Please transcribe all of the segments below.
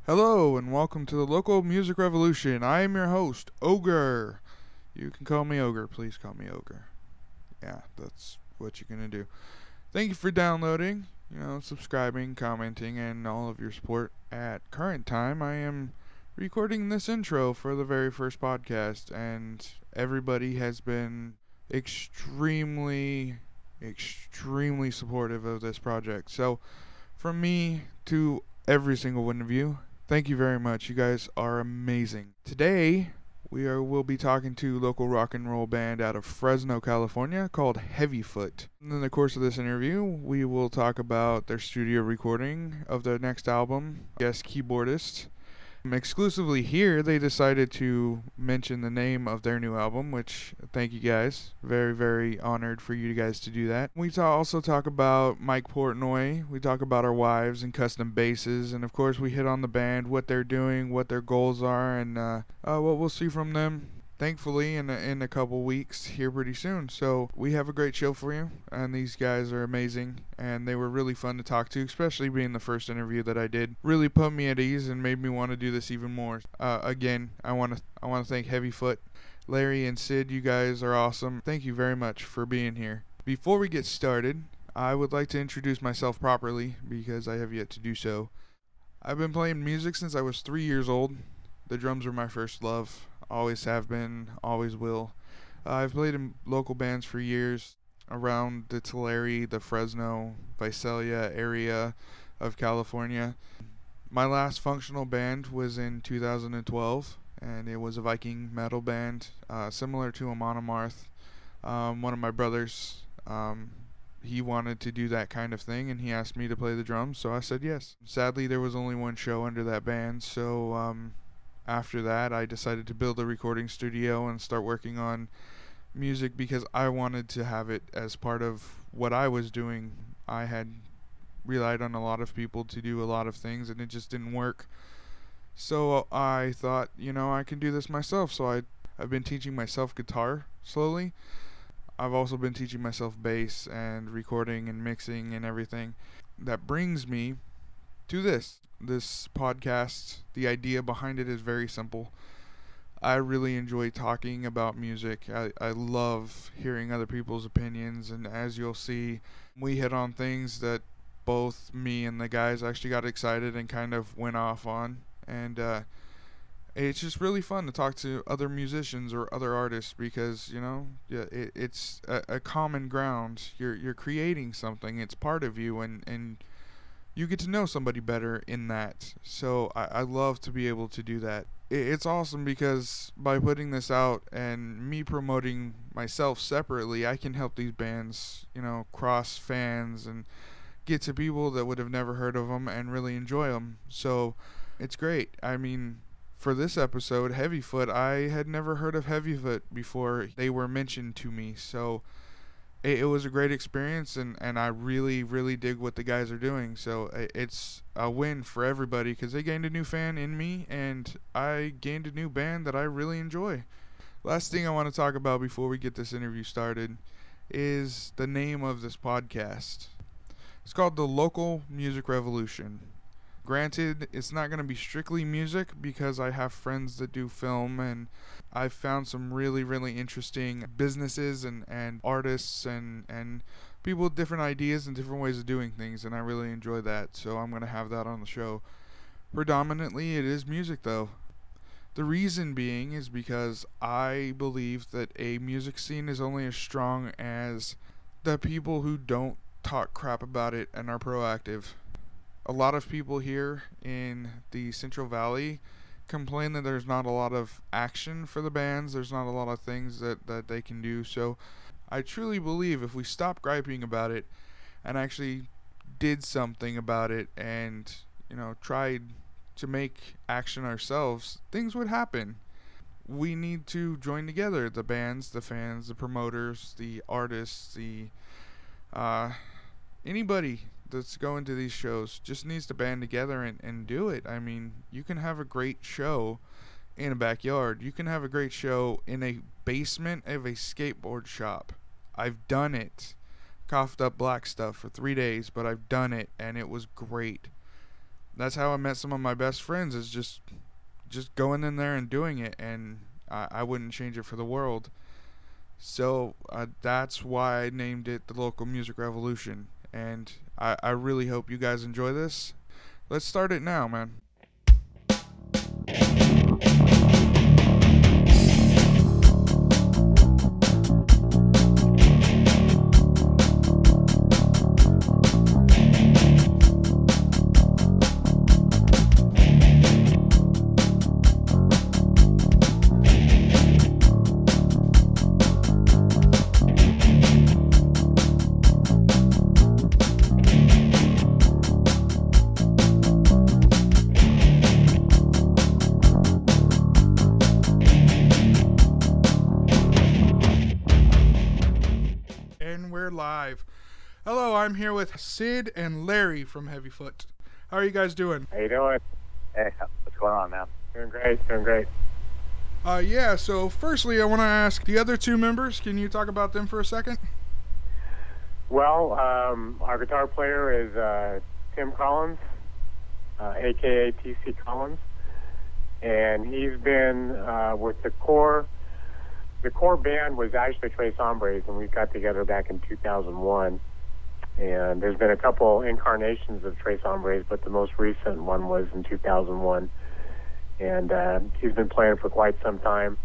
Hello and welcome to the Local Music Revolution. I am your host, Ogre. You can call me Ogre. Please call me Ogre. Yeah, that's what you're going to do. Thank you for downloading, subscribing, commenting, and all of your support. At current time, I am recording this intro for the very first podcast, and everybody has been extremely supportive of this project. So, from me to every single one of you, thank you very much. You guys are amazing. Today, will be talking to local rock and roll band out of Fresno, California called HeavyFoot. And in the course of this interview, we will talk about their studio recording of their next album, guest keyboardist. Exclusively here, they decided to mention the name of their new album, which thank you guys. Very, very honored for you guys to do that. We also talk about Mike Portnoy. We talk about our wives and custom basses. And of course, we hit on the band, what they're doing, what their goals are, and what we'll see from them. Thankfully, in a couple weeks here pretty soon. So we have a great show for you, and these guys are amazing, and they were really fun to talk to, especially being the first interview that I did. Really put me at ease and made me want to do this even more. Again, I want to thank HeavyFoot, Larry and Sid. You guys are awesome. Thank you very much for being here. Before we get started, I would like to introduce myself properly because I have yet to do so. I've been playing music since I was 3 years old. The drums are my first love. Always have been, always will. I've played in local bands for years around the Tulare, the Fresno, Visalia area of California. My last functional band was in 2012, and it was a Viking metal band, similar to Amon Amarth. One of my brothers, he wanted to do that kind of thing, and he asked me to play the drums, so I said yes. Sadly, there was only one show under that band, so after that, I decided to build a recording studio and start working on music because I wanted to have it as part of what I was doing. I had relied on a lot of people to do a lot of things, and it just didn't work. So I thought, I can do this myself. So I've been teaching myself guitar slowly. I've also been teaching myself bass and recording and mixing and everything. That brings me to this podcast. The idea behind it is very simple. I really enjoy talking about music. I love hearing other people's opinions, and as you'll see, we hit on things that both me and the guys actually got excited and kind of went off on, and it's just really fun to talk to other musicians or other artists because it's a common ground. You're creating something. It's part of you, and you get to know somebody better in that. So I love to be able to do that. It's awesome because by putting this out and me promoting myself separately, I can help these bands, cross fans and get to people that would have never heard of them and really enjoy them. So it's great. I mean, for this episode, HeavyFoot, I had never heard of HeavyFoot before they were mentioned to me. So it was a great experience, and I really, really dig what the guys are doing. So it's a win for everybody because they gained a new fan in me, and I gained a new band that I really enjoy. Last thing I want to talk about before we get this interview started is the name of this podcast. It's called The Local Music Revolution. Granted, it's not going to be strictly music because I have friends that do film, and I've found some really, really interesting businesses and artists and people with different ideas and different ways of doing things, and I really enjoy that, so I'm going to have that on the show. Predominantly, it is music, though. The reason being is because I believe that a music scene is only as strong as the people who don't talk crap about it and are proactive. A lot of people here in the Central Valley complain that there's not a lot of action for the bands. There's not a lot of things that they can do. So I truly believe if we stop griping about it and actually did something about it and, tried to make action ourselves, things would happen. We need to join together, the bands, the fans, the promoters, the artists, anybody that's going to these shows just needs to band together and do it. I mean, you can have a great show in a backyard. You can have a great show in a basement of a skateboard shop. I've done it. Coughed up black stuff for 3 days, but I've done it, and it was great. that's how I met some of my best friends, is just going in there and doing it, and I wouldn't change it for the world. So that's why I named it the Local Music Revolution, and I really hope you guys enjoy this. Let's start it now, man. We're live. Hello, I'm here with Sid and Larry from HeavyFoot. How are you guys doing? How you doing? Hey, what's going on, man? Doing great, doing great. Yeah, so firstly, I want to ask the other two members, can you talk about them for a second? Well, our guitar player is Tim Collins, a.k.a. TC Collins, and he's been with the core. The core band was actually Tres Hombres, and we got together back in 2001. And there's been a couple incarnations of Tres Hombres, but the most recent one was in 2001. And he's been playing for quite some time.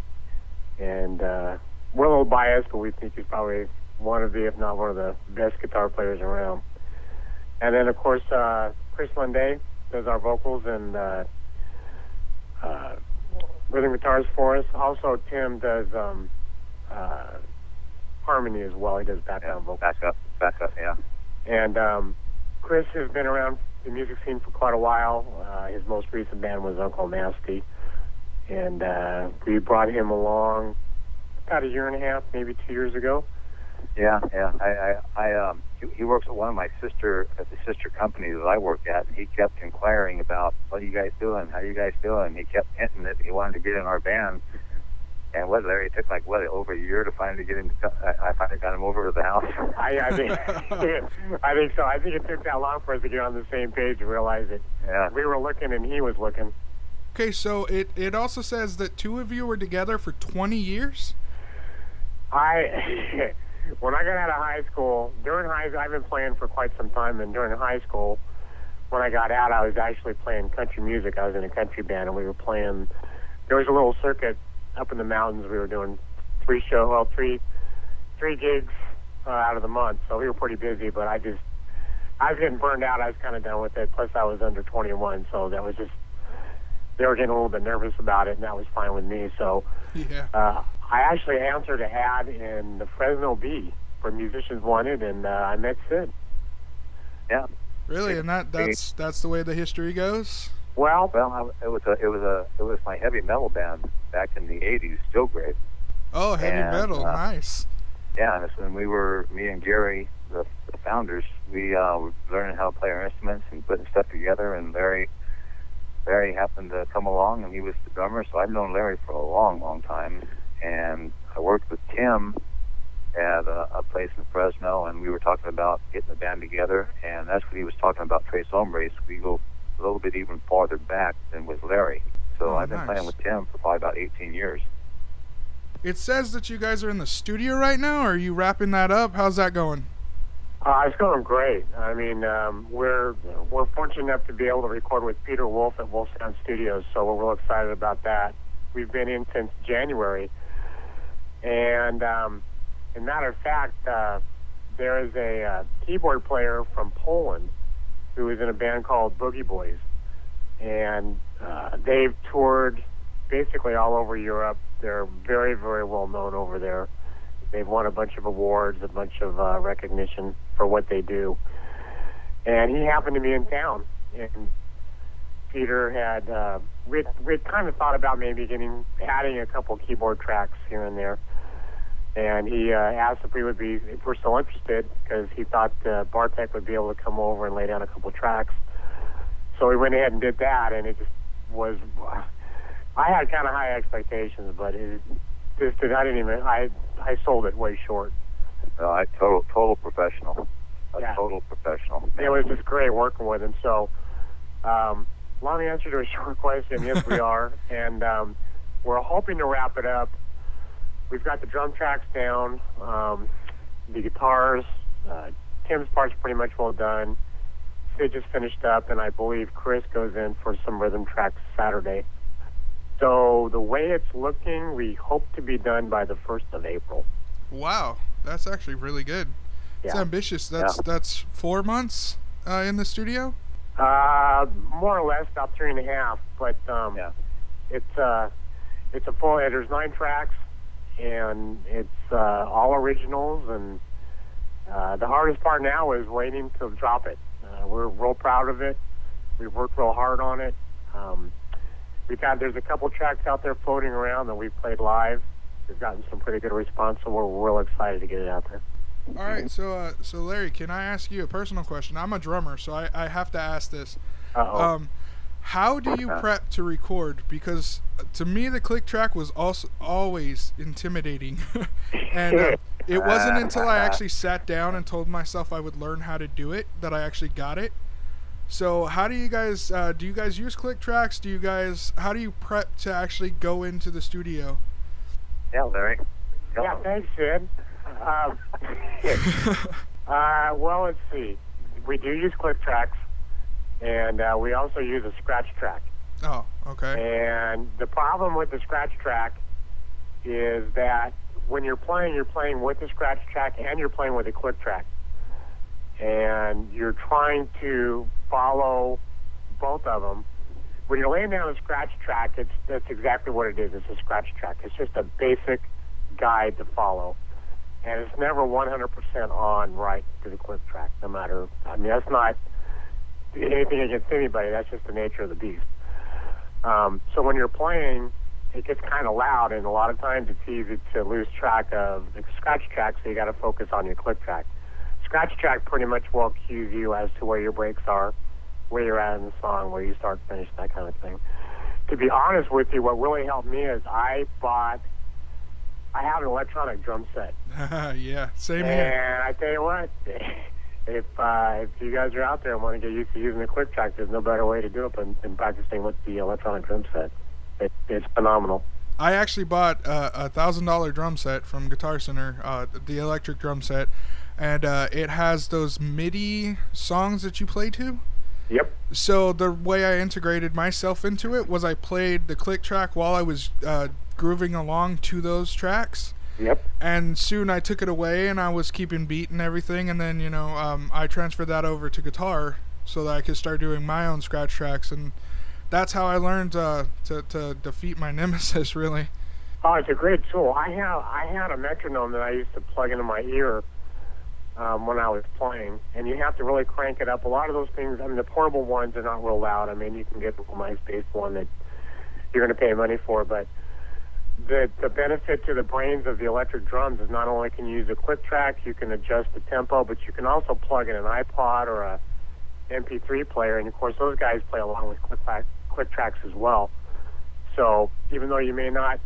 And we're a little biased, but we think he's probably one of the, if not one of the best guitar players around. And then, of course, Chris Lunday does our vocals and rhythm guitars for us. Also, Tim does harmony as well. He does background vocals. Backup, yeah. And Chris has been around the music scene for quite a while. His most recent band was Uncle Nasty. And we brought him along about a year and a half, maybe 2 years ago. Yeah. He works at one of my the sister companies that I work at, and he kept inquiring about, what are you guys doing? How are you guys doing? He kept hinting that he wanted to get in our band. And Larry, it took over a year to finally get him. I finally got him over to the house. I think so. I think it took that long for us to get on the same page and realize it. Yeah. We were looking and he was looking. Okay, so it also says that two of you were together for 20 years? When I got out of high school, I've been playing for quite some time, and during high school, when I got out, I was actually playing country music. I was in a country band, and we were playing. There was a little circuit up in the mountains. We were doing three gigs out of the month, so we were pretty busy. But I was getting burned out. I was kind of done with it. Plus, I was under 21, so that was just. They were getting a little bit nervous about it, and that was fine with me. So. Yeah. I actually answered an ad in the Fresno Bee for Musicians Wanted, and I met Sid. Yeah. Really, and that's the way the history goes. Well, it was my heavy metal band back in the '80s, Still Great. Oh, heavy metal, nice. Yeah, and when me and Gary, the founders, we were learning how to play our instruments and putting stuff together, and Larry happened to come along, and he was the drummer, so I've known Larry for a long, long time. And I worked with Tim at a place in Fresno, and we were talking about getting the band together, and that's what he was talking about, Tres Hombres. We go a little bit even farther back than with Larry. So I've been playing with Tim for probably about 18 years. It says that you guys are in the studio right now. Are you wrapping that up? How's that going? It's going great. I mean, we're fortunate enough to be able to record with Peter Wolf at Wolf Sound Studios, so we're real excited about that. We've been in since January. And as a matter of fact, there is a keyboard player from Poland who is in a band called Boogie Boys. And they've toured basically all over Europe. They're very, very well known over there. They've won a bunch of awards, a bunch of recognition for what they do. And he happened to be in town. And Peter had, we'd kind of thought about maybe adding a couple keyboard tracks here and there. And he asked if we're still interested, because he thought Bartek would be able to come over and lay down a couple tracks. So we went ahead and did that, and it just was. I had kind of high expectations, but I sold it way short. Total professional. Total professional. It was just great working with him. So Long answer to a short question, yes, we are. And we're hoping to wrap it up. We've got the drum tracks down, the guitars, Tim's part's pretty much well done. Sid just finished up, and I believe Chris goes in for some rhythm tracks Saturday. So the way it's looking, we hope to be done by the 1st of April. Wow, that's actually really good. It's ambitious. That's 4 months in the studio? More or less, about 3.5. But it's a full. There's 9 tracks, and it's all originals. And the hardest part now is waiting to drop it. We're real proud of it. We've worked real hard on it. There's a couple tracks out there floating around that we've played live. We've gotten some pretty good response, so we're real excited to get it out there. All right, so Larry, can I ask you a personal question? I'm a drummer, so I have to ask this. How do you prep to record? Because to me, the click track was also always intimidating, and it wasn't until I actually sat down and told myself I would learn how to do it that I actually got it. So how do you guys use click tracks? How do you prep to actually go into the studio? Yeah, Larry. Thanks, Sid. Well, let's see. We do use click tracks, and we also use a scratch track. Oh, okay. And the problem with the scratch track is that when you're playing with the scratch track and you're playing with a click track. And you're trying to follow both of them. When you're laying down a scratch track, that's exactly what it is. It's a scratch track. It's just a basic guide to follow. And it's never 100% on right to the click track, no matter, that's not anything against anybody. That's just the nature of the beast. So when you're playing, it gets kind of loud, and a lot of times it's easy to lose track of the scratch track, so you got to focus on your click track. Scratch track pretty much will cues you as to where your breaks are, where you're at in the song, where you start, finish, that kind of thing. To be honest with you, what really helped me is I have an electronic drum set. Yeah, same here. And I tell you what, if you guys are out there and want to get used to using the click track, there's no better way to do it than practicing with the electronic drum set. It's phenomenal. I actually bought a $1,000 drum set from Guitar Center, the electric drum set, and it has those MIDI songs that you play to. Yep. So the way I integrated myself into it was I played the click track while I was grooving along to those tracks. Yep. And soon I took it away, and I was keeping beat and everything, and then I transferred that over to guitar so that I could start doing my own scratch tracks, and that's how I learned to defeat my nemesis, really. Oh, it's a great tool. I had a metronome that I used to plug into my ear when I was playing, and you have to really crank it up. A lot of those things, the portable ones are not real loud. You can get a nice-based one that you're going to pay money for, but the benefit to the brains of the electric drums is not only can you use a click track, you can adjust the tempo, but you can also plug in an iPod or a MP3 player, and of course those guys play along with click tracks as well. So even though you may not,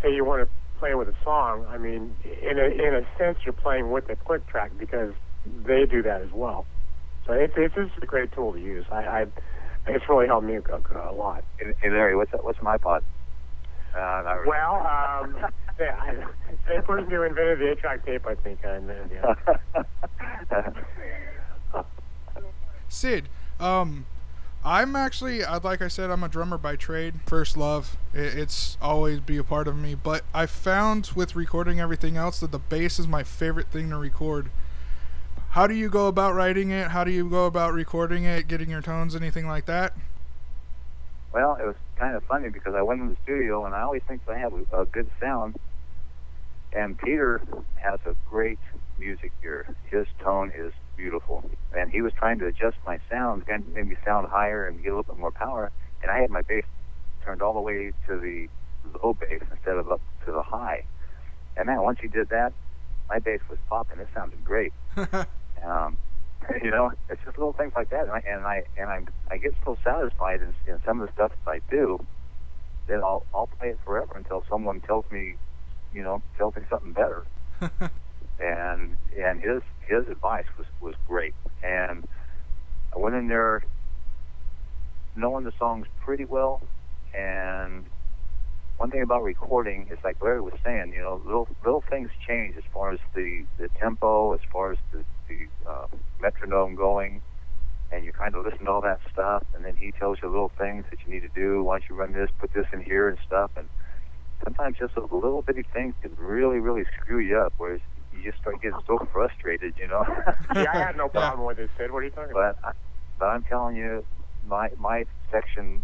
say you want to play with a song, in a sense you're playing with the click track because they do that as well. So it's just a great tool to use. It's really helped me a lot. Hey Larry, what's an iPod? Same person who invented the 8-track tape, I think. Sid, I'm actually, like I said, I'm a drummer by trade. First love. It's always be a part of me. But I found with recording everything else that the bass is my favorite thing to record. How do you go about writing it? How do you go about recording it, getting your tones, anything like that? Well, it was kind of funny because I went in the studio, and I always think I have a good sound. And Peter has a great music ear. His tone is beautiful. And he was trying to adjust my sound, kind of make me sound higher and get a little bit more power. And I had my bass turned all the way to the low bass instead of up to the high. And man, once he did that, my bass was popping. It sounded great. It's just little things like that. And I get so satisfied in some of the stuff that I do that I'll play it forever until someone tells me something better. and his advice was great. And I went in there knowing the songs pretty well. And one thing about recording is, like Larry was saying, you know, little things change as far as the tempo, as far as the metronome going, and you kind of listen to all that stuff, and then he tells you little things that you need to do. Why don't you run this, put this in here and stuff, and sometimes just those little bitty things can really, really screw you up, whereas you just start getting so frustrated, you know. Yeah, I had no problem with it, Sid. What are you talking about? But I'm telling you, my section,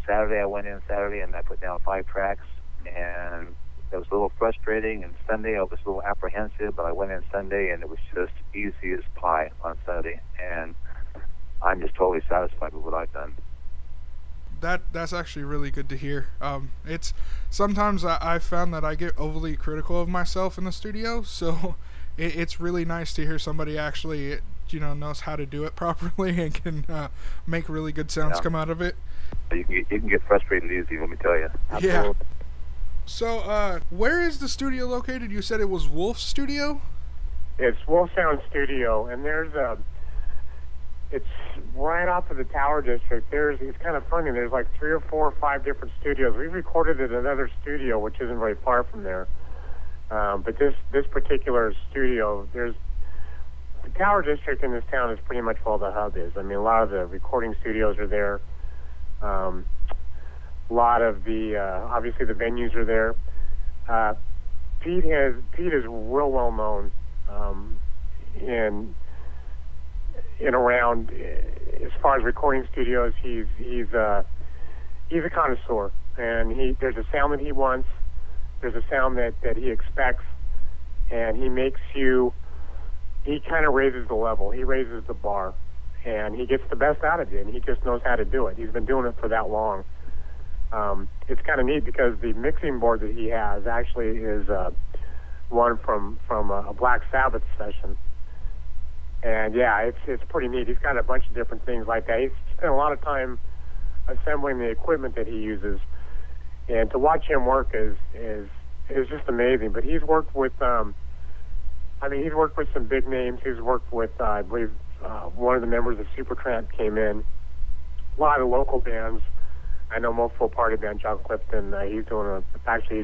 Saturday I went in Saturday and I put down 5 tracks, and it was a little frustrating, and Sunday I was a little apprehensive, but I went in Sunday and it was just easy as pie on Sunday, and I'm just totally satisfied with what I've done. That's actually really good to hear. It's sometimes I found that I get overly critical of myself in the studio, so it's really nice to hear somebody actually, you know, knows how to do it properly and can make really good sounds come out of it. You can get frustrated easy, let me tell you. Absolutely. Yeah. So, where is the studio located? You said it was Wolf Studio? It's Wolf Sound Studio, and it's right off of the Tower District. It's kind of funny. There's like 3 or 4 or 5 different studios. We've recorded at another studio, which isn't very far from there. But this particular studio, the Tower District in this town is pretty much where all the hub is. I mean, a lot of the recording studios are there. A lot of the obviously the venues are there. Pete is real well known in around as far as recording studios. He's a connoisseur, and there's a sound that he wants, there's a sound that he expects, and he kind of raises the level, he raises the bar, and he gets the best out of you, and he just knows how to do it. He's been doing it for that long. It's kind of neat because the mixing board that he has actually is one from a Black Sabbath session. And yeah, it's pretty neat. He's got a bunch of different things like that. He's spent a lot of time assembling the equipment that he uses, and to watch him work is just amazing. But he's worked with, he's worked with some big names. He's worked with, I believe, one of the members of Supertramp came in. A lot of local bands. I know multiple party band, John Clifton. He's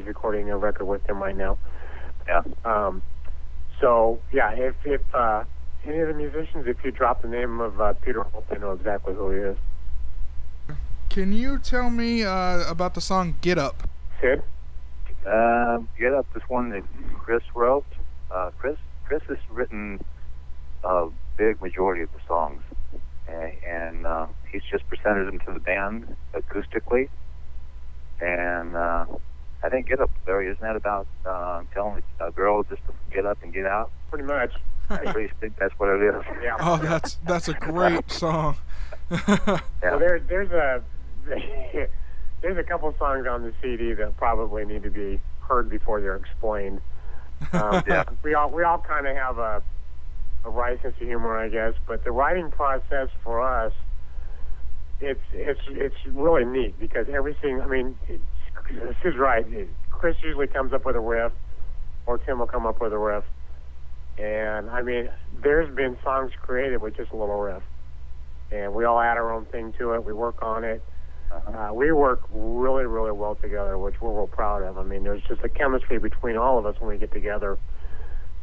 recording a record with him right now. Yeah. So yeah, if any of the musicians, if you drop the name of Peter Holt, they know exactly who he is. Can you tell me about the song Get Up? Sid? Get Up is one that Chris wrote. Chris has written a big majority of the songs, and he's just presented them to the band acoustically. And I think Get Up, Larry, isn't that about telling a girl just to get up and get out? Pretty much. I really think that's what it is. Yeah. Oh, that's a great song. Yeah. Well, there's a couple songs on the CD that probably need to be heard before they're explained. Yeah. We all kind of have a right sense of humor, I guess, but the writing process for us, it's really neat because everything. I mean, Sid's right. Chris usually comes up with a riff, or Tim will come up with a riff. And I mean, there's been songs created with just a little riff, and we all add our own thing to it. We work on it. We work really, really well together, which we're real proud of. I mean, there's just a chemistry between all of us when we get together.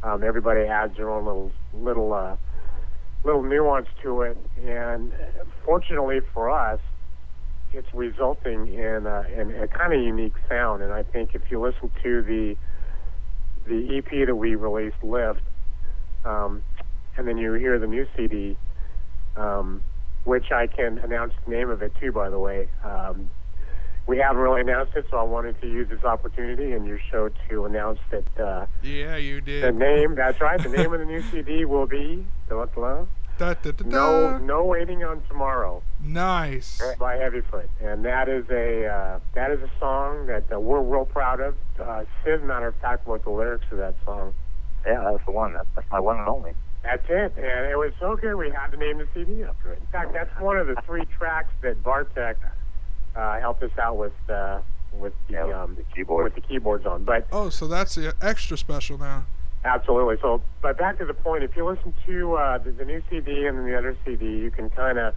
Everybody adds their own little nuance to it, and fortunately for us, it's resulting in a kind of unique sound. And I think if you listen to the EP that we released, Lift, and then you hear the new CD, which I can announce the name of it too, by the way. We haven't really announced it, so I wanted to use this opportunity and your show to announce that. Yeah, you did. The name, that's right, the name of the new CD will be No Waiting on Tomorrow. Nice. By HeavyFoot, and that is a song that we're real proud of. Sid, matter of fact, wrote the lyrics to that song. Yeah, that's the one. That's my one and only. That's it, and it was so good we had to name the CD after it. In fact, that's one of the 3 tracks that Bartek helped us out with the keyboard. with the keyboards on. But so that's extra special now. Absolutely. So, but back to the point, if you listen to the new CD and then the other CD, you can kind of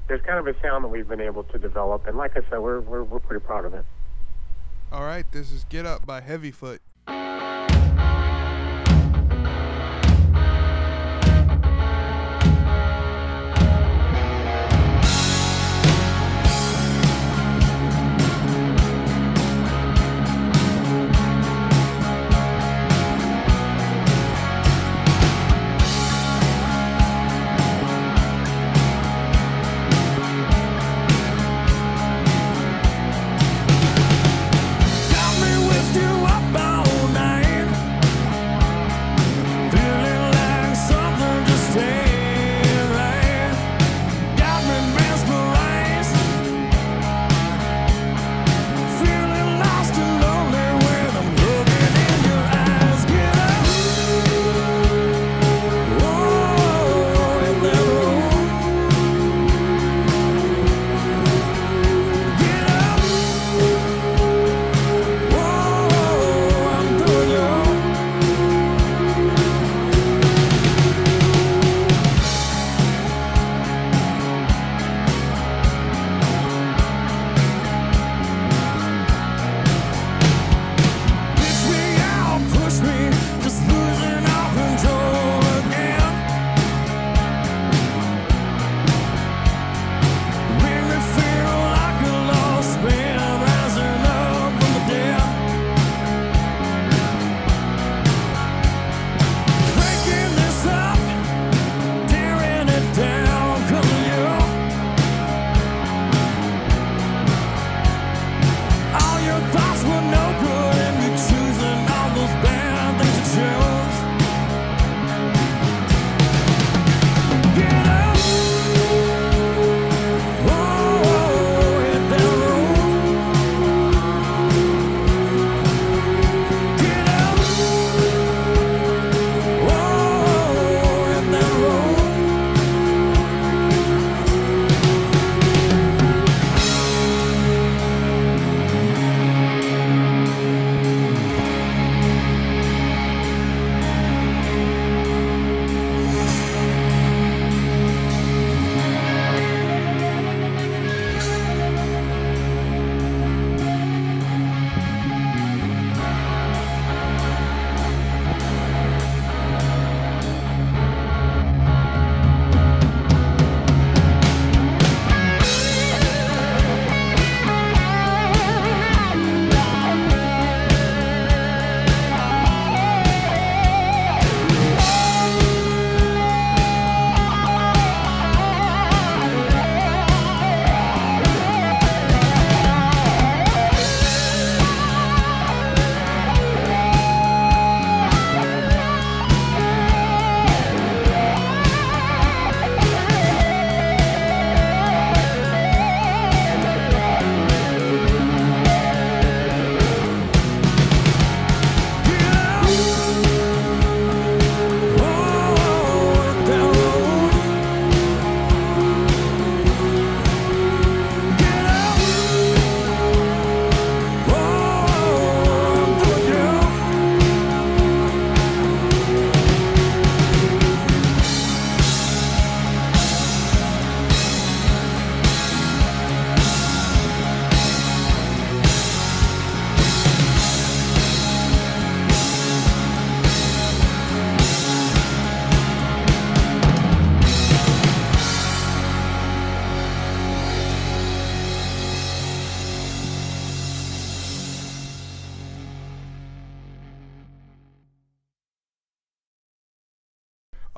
there's kind of a sound that we've been able to develop, and like I said, we're pretty proud of it. All right, this is Get Up by HeavyFoot.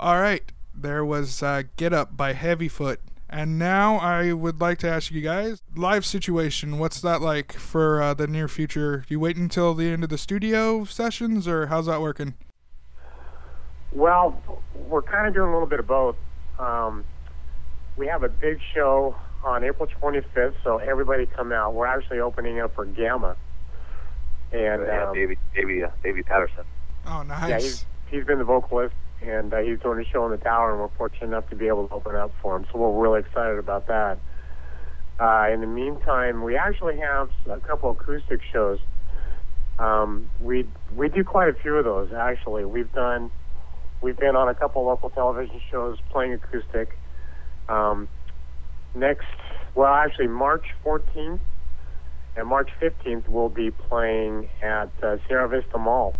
All right, there was Get Up by HeavyFoot. And now I would like to ask you guys, live situation, what's that like for the near future? Do you wait until the end of the studio sessions, or how's that working? Well, we're kind of doing a little bit of both. We have a big show on April 25th, so everybody come out. We're actually opening up for Gamma. And Baby Patterson. Oh, nice. Yeah, he's been the vocalist, and he's doing a show in the Tower, and we're fortunate enough to be able to open up for him. So we're really excited about that. In the meantime, we actually have a couple acoustic shows. We do quite a few of those, actually. We've been on a couple local television shows playing acoustic. actually March 14th and March 15th we'll be playing at Sierra Vista Mall.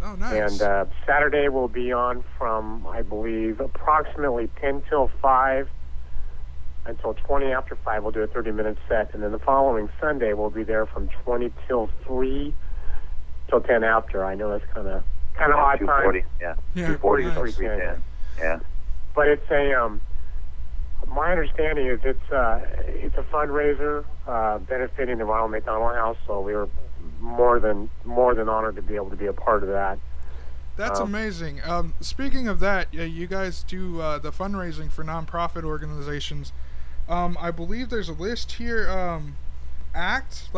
Oh, nice. And Saturday we'll be on from, I believe, approximately 10 till 5 until 20 after 5. We'll do a 30-minute set. And then the following Sunday we'll be there from 20 till 3 till 10 after. I know that's kind of odd time. 2:40, yeah. 2:40 to 3:10. Yeah. But it's my understanding is it's a fundraiser benefiting the Ronald McDonald House, so we were more than honored to be able to be a part of that. That's amazing. Speaking of that, you guys do the fundraising for nonprofit organizations. I believe there's a list here. ACT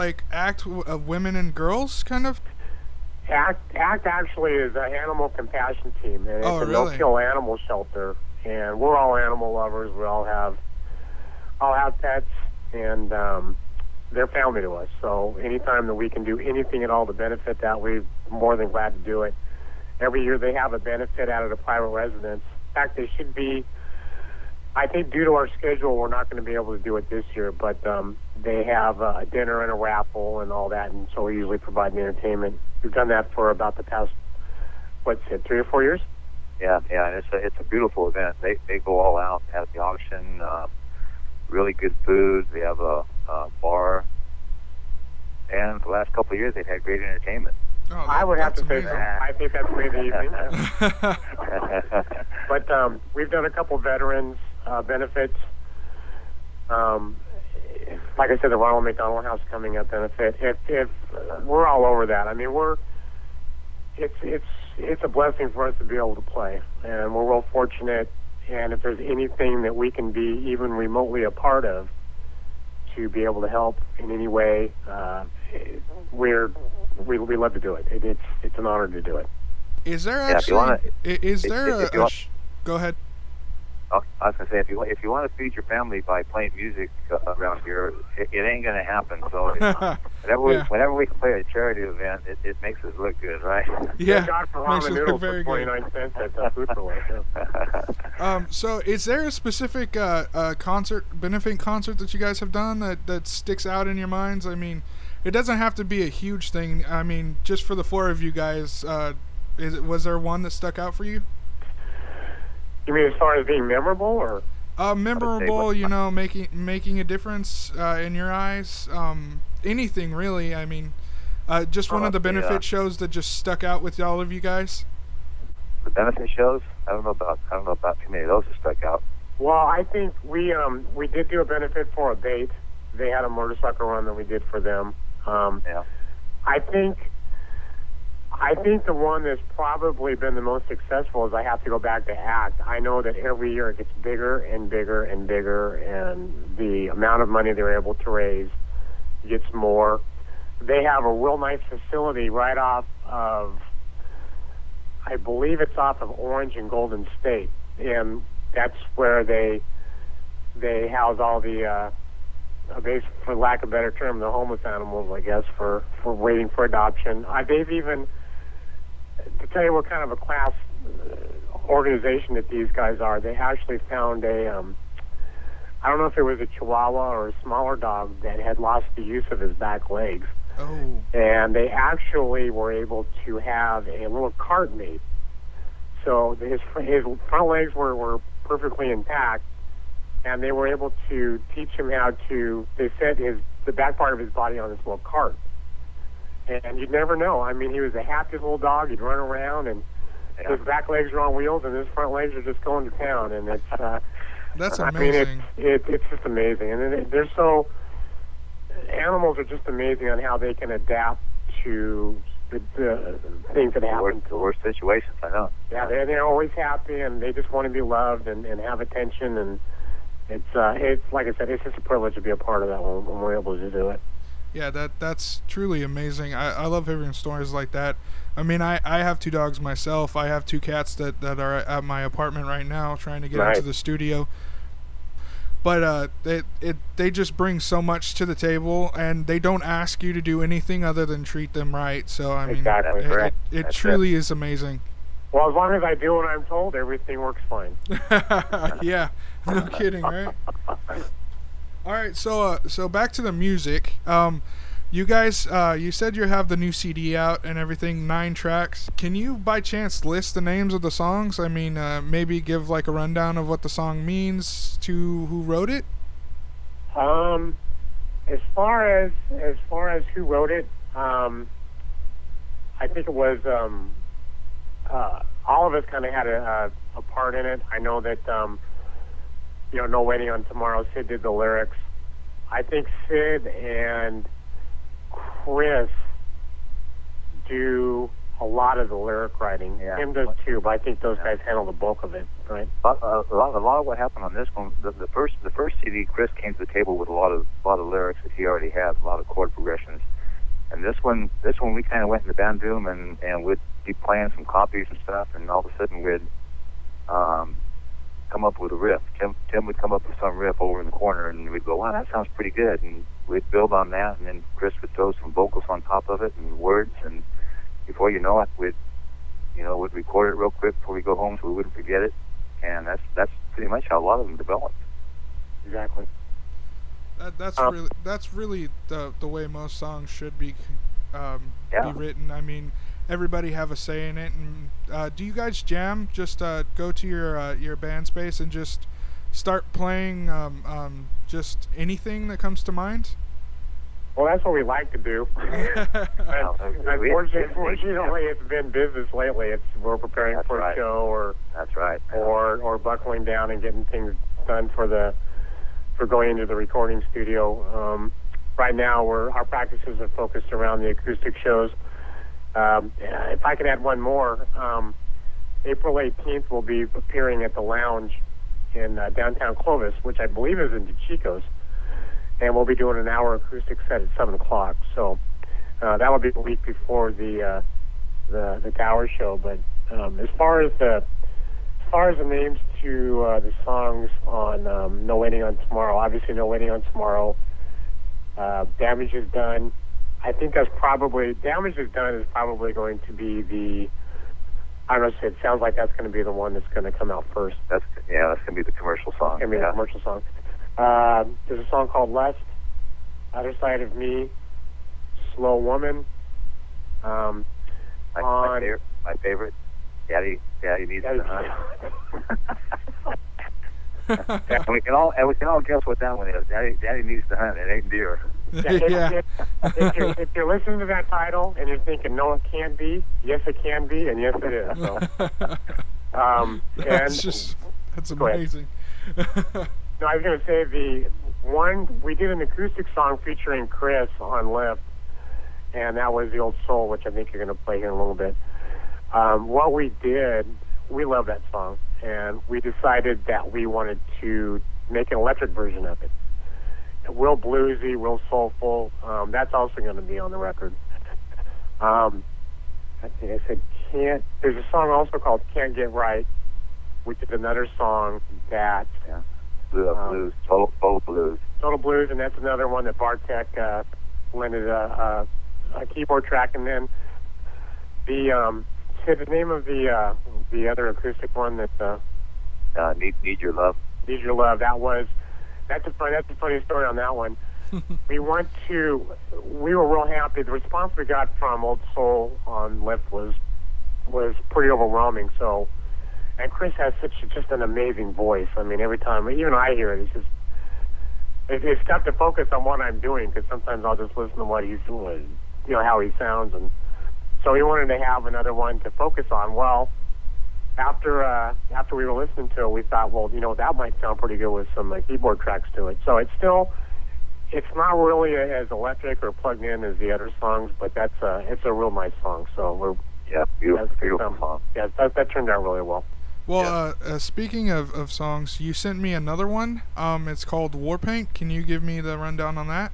of women and girls, kind of. ACT actually is an animal compassion team, and it's a no-kill animal shelter. And we're all animal lovers. We all have pets, and they're family to us. So anytime that we can do anything at all to benefit that, we're more than glad to do it. Every year they have a benefit out of the private residence. In fact, they should be. I think due to our schedule, we're not going to be able to do it this year, but they have a dinner and a raffle and all that, and so we usually provide the entertainment. We've done that for about the past, 3 or 4 years? Yeah, and it's a beautiful event. They go all out, have the auction, really good food. They have a bar, and the last couple of years they've had great entertainment. Oh, I would have to say that. I think that's made the evening. But we've done a couple veterans benefits. Like I said, the Ronald McDonald House coming up benefit. If we're all over that. I mean, it's a blessing for us to be able to play, and we're real fortunate. And if there's anything that we can be even remotely a part of to be able to help in any way, we love to do it. It's an honor to do it. Is there actually? Go ahead. I was gonna say if you want to feed your family by playing music around here, it ain't gonna happen. So whenever we can play a charity event, it makes us look good, right? Yeah, God for ramen noodles for 29 cents at the food for life. So is there a specific benefit concert that you guys have done that sticks out in your minds? I mean, it doesn't have to be a huge thing. I mean, just for the 4 of you guys, was there one that stuck out for you? You mean as far as being memorable, or? Memorable, making a difference in your eyes. Anything really. I mean, just one of the benefit shows that just stuck out with all of you guys. The benefit shows? I don't know about too many of those that stuck out. Well, I think we did do a benefit for a bait. They had a motorcycle run that we did for them. I think the one that's probably been the most successful is I have to go back to ACT. I know that every year it gets bigger and bigger and bigger, and the amount of money they're able to raise gets more. They have a real nice facility right off of, I believe it's off of Orange and Golden State, and that's where they house all the, for lack of a better term, the homeless animals, I guess, for waiting for adoption. They've even, to tell you what kind of a class organization that these guys are, they actually found I don't know if it was a Chihuahua or a smaller dog that had lost the use of his back legs. Oh. And they actually were able to have a little cart made. So his front legs were perfectly intact, and they were able to teach him how to, they set the back part of his body on this little cart. And you'd never know. I mean, he was the happiest little dog. He'd run around, and his back legs are on wheels, and his front legs are just going to town. And it's that's amazing. I mean, it's just amazing. And they're so, animals are just amazing on how they can adapt to the things that happen to them. Worst situations, I know. Yeah, they're always happy, and they just want to be loved and have attention. And it's like I said, it's just a privilege to be a part of that when we're able to do it. Yeah, that's truly amazing. I love hearing stories like that. I mean, I have 2 dogs myself. I have 2 cats that are at my apartment right now trying to get into the studio. But they just bring so much to the table, and they don't ask you to do anything other than treat them right. So, I mean, it truly is amazing. Well, as long as I do what I'm told, everything works fine. Yeah, no kidding, right? All right, so back to the music. You guys, you said you have the new CD out and everything, 9 tracks. Can you, by chance, list the names of the songs? I mean, maybe give like a rundown of what the song means to who wrote it. As far as who wrote it, I think it was all of us kind of had a part in it. I know that No Waiting on Tomorrow, Sid did the lyrics. I think Sid and Chris do a lot of the lyric writing. Yeah. Tim does too, but I think those guys handle the bulk of it, right? A lot of what happened on this one, the first CD, Chris came to the table with a lot of lyrics that he already had, a lot of chord progressions. And this one we kind of went in the band room and we'd be playing some copies and stuff, and all of a sudden we'd come up with a riff. Tim would come up with some riff over in the corner, and we'd go, wow, that sounds pretty good. And we'd build on that, and then Chris would throw some vocals on top of it and words, and before you know it, we'd record it real quick before we go home so we wouldn't forget it. And that's pretty much how a lot of them developed. Exactly. That's really the way most songs should be written. I mean, everybody have a say in it. And do you guys jam? Just go to your band space and just start playing just anything that comes to mind? Well, that's what we like to do. Unfortunately, it's been business lately. We're preparing for a show, or that's right, or buckling down and getting things done for going into the recording studio. Right now, our practices are focused around the acoustic shows. If I can add one more, April 18th we'll be appearing at the Lounge in downtown Clovis, which I believe is in DeChico's. And we'll be doing an hour acoustic set at 7 o'clock. So that will be the week before the Tower show. But as far as the names to the songs on No Waiting on Tomorrow, obviously No Waiting on Tomorrow, Damage is Done. I think Damage is Done is probably going to be I don't know, it sounds like that's going to be the one that's going to come out first. That's going to be the commercial song. It's going to be the commercial song. There's a song called Lust, Other Side of Me, Slow Woman. My favorite, Daddy Needs to Hunt. And we can all guess what that one is. Daddy Needs to Hunt. It ain't deer. If you're listening to that title and you're thinking, no, it can't be, yes, it can be, and yes, it is. So, that's amazing. No, I was going to say we did an acoustic song featuring Chris on Lift, and that was The Old Soul, which I think you're going to play here in a little bit. What we did, we love that song, and we decided that we wanted to make an electric version of it. Real bluesy, real soulful. That's also going to be on the record. I think I said Can't. There's a song also called Can't Get Right, which is another song that... Blues, total blues. Total blues, and that's another one that Bartek lended a keyboard track, and then the name of the other acoustic one that Need Your Love. Need Your Love. That's a funny story on that one. We were real happy. The response we got from Old Soul on Lift was pretty overwhelming. So. And Chris has just an amazing voice. I mean, every time, even I hear it, it's tough to focus on what I'm doing, because sometimes I'll just listen to what he's doing, how he sounds. And so we wanted to have another one to focus on. Well, after we were listening to it, we thought, well, that might sound pretty good with some keyboard tracks to it. So it's not really as electric or plugged in as the other songs, but it's a real nice song. So beautiful song. Yeah, that turned out really well. Well, speaking of songs, you sent me another one. It's called Warpaint. Can you give me the rundown on that?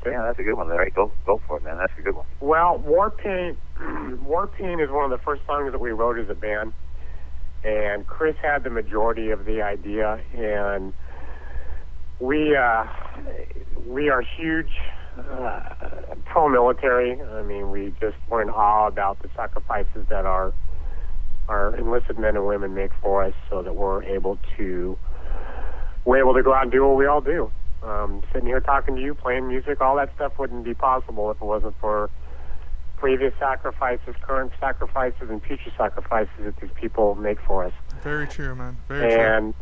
Yeah, that's a good one, Larry. Go for it, man. That's a good one. Well, Warpaint is one of the first songs that we wrote as a band, and Chris had the majority of the idea, and we are huge pro-military. I mean, we just were in awe about the sacrifices that our enlisted men and women make for us, so that we're able to we're able to go out and do what we all do. Sitting here talking to you, playing music, all that stuff wouldn't be possible if it wasn't for previous sacrifices, current sacrifices, and future sacrifices that these people make for us. Very true, man. Very true. And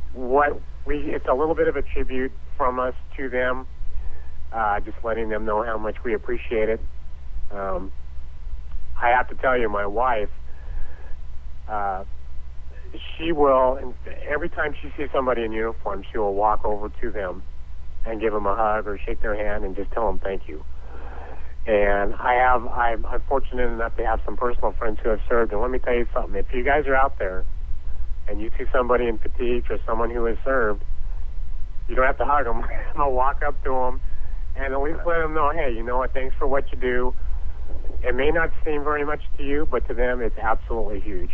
it's a little bit of a tribute from us to them, just letting them know how much we appreciate it. I have to tell you, my wife, she will, and every time she sees somebody in uniform, she will walk over to them and give them a hug or shake their hand and just tell them thank you. And I'm fortunate enough to have some personal friends who have served. And let me tell you something: if you guys are out there and you see somebody in fatigue or someone who has served, you don't have to hug them. I'll walk up to them and at least let them know, hey, you know what? Thanks for what you do. It may not seem very much to you, but to them, it's absolutely huge.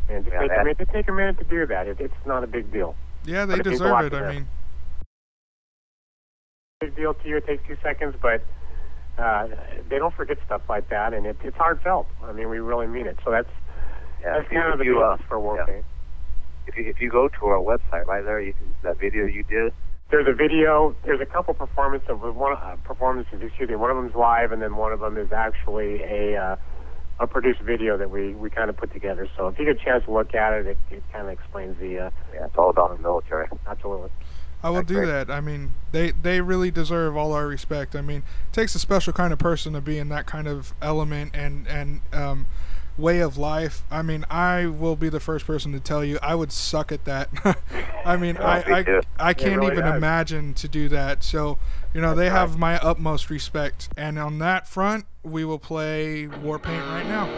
And to take a minute to do that. It's not a big deal. Yeah, they deserve it. I mean, big deal to you. It takes 2 seconds, but they don't forget stuff like that, and it's heartfelt. I mean, we really mean it. So that's kind of the basis for working. If you go to our website, right there, that video you did. There's a video. There's a couple performances. One of them is live, and then one of them is actually a produced video that we kind of put together. So if you get a chance to look at it, it kind of explains the. It's all about the military. Absolutely. I will do that. I mean, they really deserve all our respect. I mean, it takes a special kind of person to be in that kind of element and way of life. I mean, I will be the first person to tell you I would suck at that. I mean, I can't really even imagine to do that. So, you know, they have my utmost respect. And on that front, we will play Warpaint right now.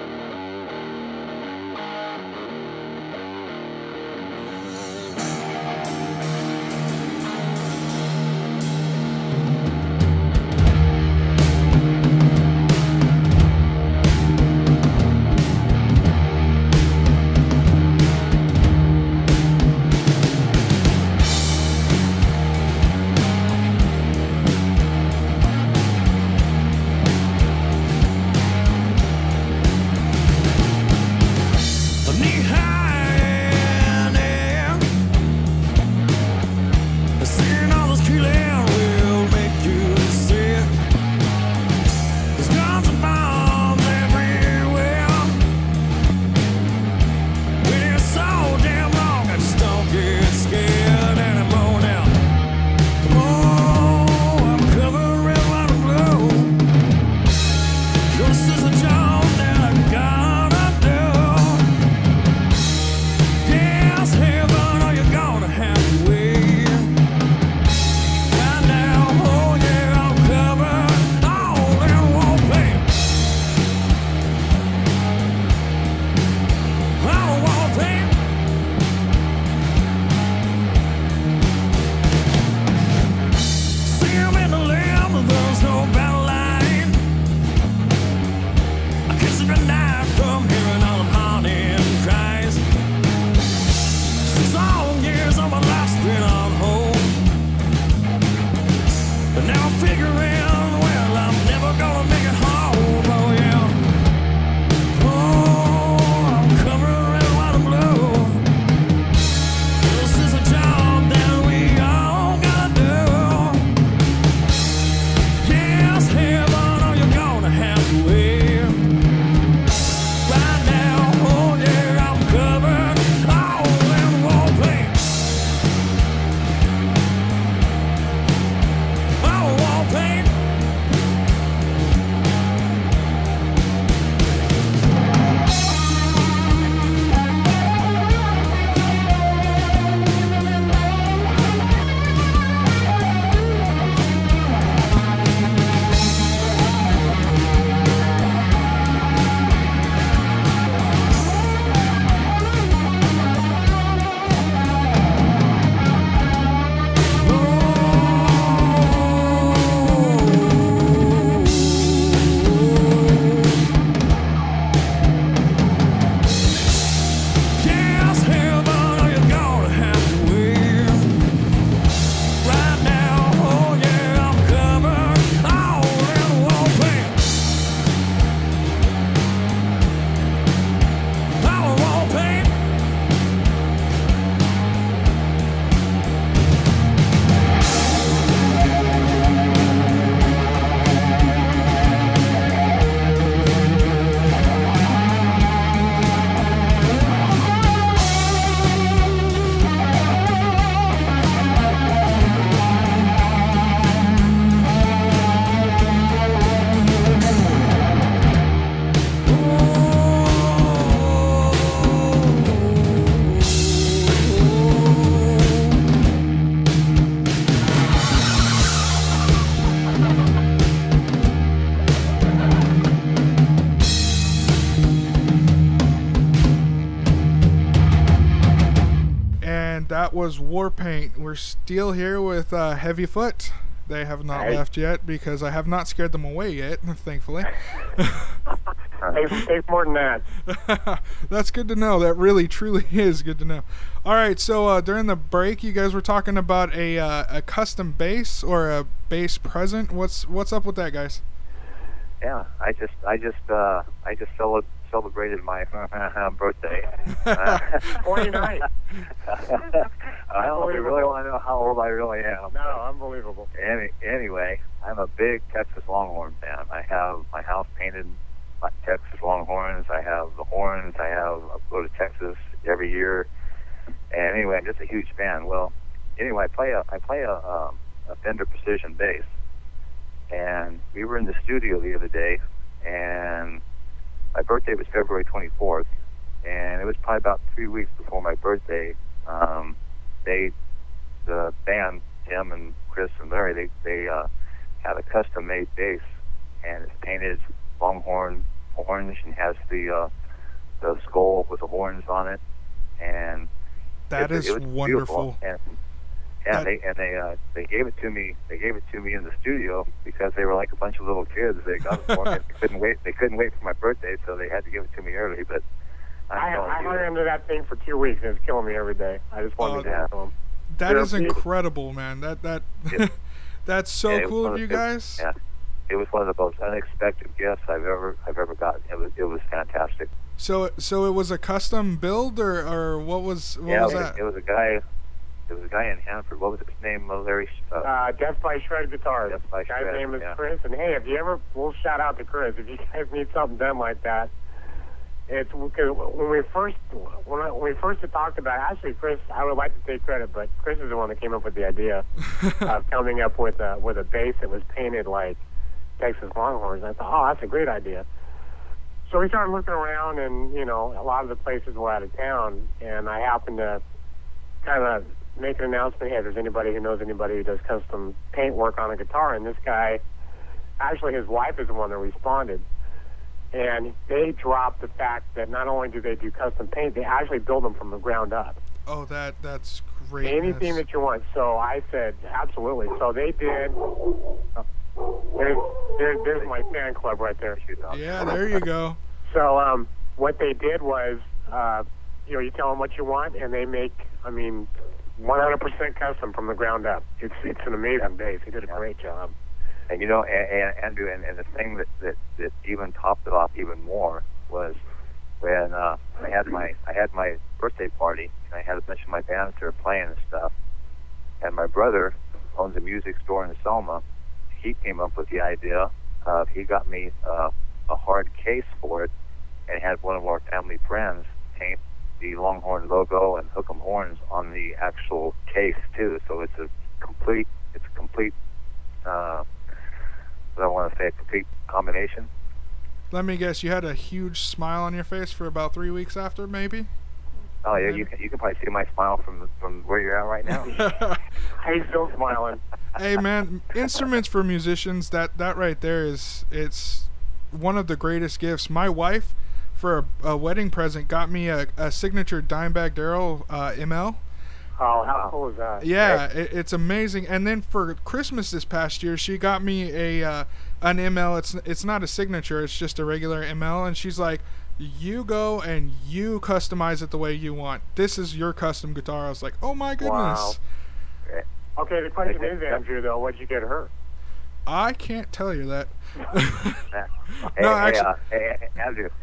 that was Warpaint. We're still here with HeavyFoot. They have not left yet because I have not scared them away yet, thankfully. Take more than that. That's good to know. That really, truly is good to know. All right, so during the break, you guys were talking about a custom bass or a bass present. What's up with that, guys? Yeah, I just celebrated my birthday. 49. I don't know if you really want to know how old I really am. No, unbelievable. Anyway, I'm a big Texas Longhorn fan. I have my house painted by Texas Longhorns. I have the horns. I go to Texas every year. And anyway, I'm just a huge fan. Well, anyway, I play a Fender Precision bass. And we were in the studio the other day, and my birthday was February 24th, and it was probably about 3 weeks before my birthday. The band, Tim and Chris and Larry, they had a custom-made bass, and it's painted Longhorn orange and has the skull with the horns on it, and it was wonderful. Yeah, they gave it to me. They gave it to me in the studio because they were like a bunch of little kids. They got it for me. They couldn't wait for my birthday, so they had to give it to me early. But I hung into that thing for 2 weeks, and it's killing me every day. I just wanted to have them. That is incredible, man. That's so cool of you guys. Yeah, it was one of the most unexpected gifts I've ever gotten. It was fantastic. So it was a custom build, or what was that? It was a guy. There was a guy in Hanford. What was his name? Larry. Death by Shred Guitars. Death by Shred. Guy's name is Chris. And hey, if you ever, we'll shout out to Chris. If you guys need something done like that, it's because when we first had talked about it, actually, Chris, I would like to take credit, but Chris is the one that came up with the idea of coming up with a bass that was painted like Texas Longhorns. And I thought, oh, that's a great idea. So we started looking around, and a lot of the places were out of town, and I happened to kind of make an announcement, hey, if there's anybody who knows anybody who does custom paint work on a guitar, and this guy, actually his wife is the one that responded, and they dropped the fact that not only do they do custom paint, they actually build them from the ground up. Oh, that's great. Anything that you want. So I said, absolutely. So they did. There's my fan club right there. Yeah, there you go. So what they did was, you tell them what you want, and they make, 100% custom from the ground up. It's an amazing bass. He did a great job. And Andrew, and the thing that even topped it off even more was when I had my birthday party, and I had a bunch of my bands there playing and stuff. And my brother owns a music store in Selma. He came up with the idea of, he got me a hard case for it, and had one of our family friends paint the Longhorn logo and hook 'em horns on the actual case too. So it's a complete I don't want to say a complete combination. Let me guess, you had a huge smile on your face for about 3 weeks after, maybe? Oh yeah, you can probably see my smile from where you're at right now. He's still smiling. Hey man, instruments for musicians, that right there it's one of the greatest gifts. My wife, for a wedding present, got me a signature Dimebag Darrell ML. Oh, how cool is that? Yeah, it's amazing. And then for Christmas this past year, she got me an ML. It's not a signature, it's just a regular ML. And she's like, you go and you customize it the way you want. This is your custom guitar. I was like, oh my goodness. Wow. Okay, the question is, Andrew, though, what'd you get her? I can't tell you that.